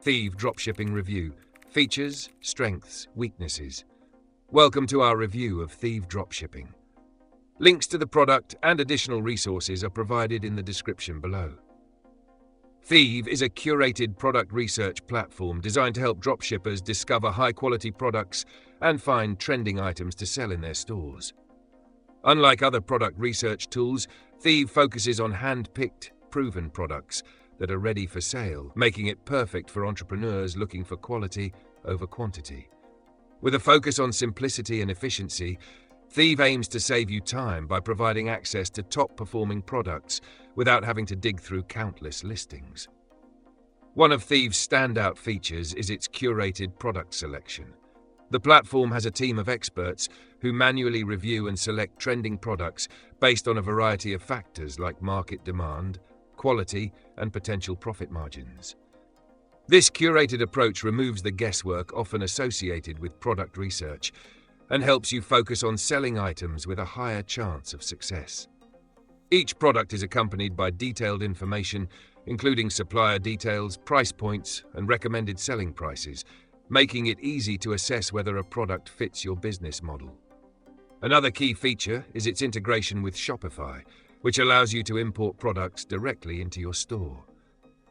Thieve Dropshipping Review. Features, Strengths, Weaknesses. Welcome to our review of Thieve Dropshipping. Links to the product and additional resources are provided in the description below. Thieve is a curated product research platform designed to help dropshippers discover high-quality products and find trending items to sell in their stores. Unlike other product research tools, Thieve focuses on hand-picked, proven products that are ready for sale, making it perfect for entrepreneurs looking for quality over quantity. With a focus on simplicity and efficiency, Thieve aims to save you time by providing access to top-performing products without having to dig through countless listings. One of Thieve's standout features is its curated product selection. The platform has a team of experts who manually review and select trending products based on a variety of factors like market demand, quality, and potential profit margins. This curated approach removes the guesswork often associated with product research and helps you focus on selling items with a higher chance of success. Each product is accompanied by detailed information, including supplier details, price points, and recommended selling prices, making it easy to assess whether a product fits your business model. Another key feature is its integration with Shopify, which allows you to import products directly into your store.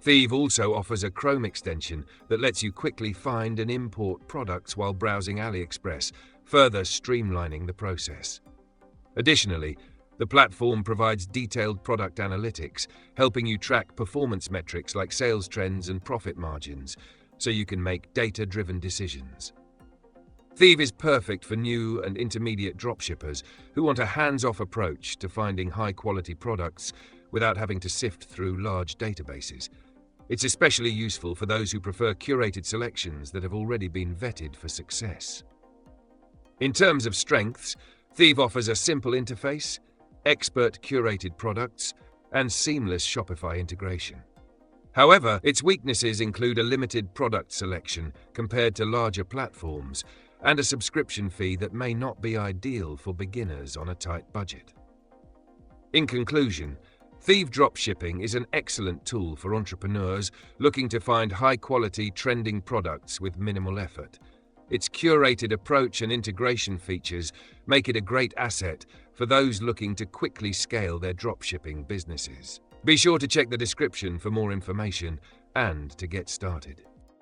Thieve also offers a Chrome extension that lets you quickly find and import products while browsing AliExpress, further streamlining the process. Additionally, the platform provides detailed product analytics, helping you track performance metrics like sales trends and profit margins, so you can make data-driven decisions. Thieve is perfect for new and intermediate dropshippers who want a hands-off approach to finding high-quality products without having to sift through large databases. It's especially useful for those who prefer curated selections that have already been vetted for success. In terms of strengths, Thieve offers a simple interface, expert curated products, and seamless Shopify integration. However, its weaknesses include a limited product selection compared to larger platforms and a subscription fee that may not be ideal for beginners on a tight budget. In conclusion, Thieve Dropshipping is an excellent tool for entrepreneurs looking to find high-quality, trending products with minimal effort. Its curated approach and integration features make it a great asset for those looking to quickly scale their dropshipping businesses. Be sure to check the description for more information and to get started.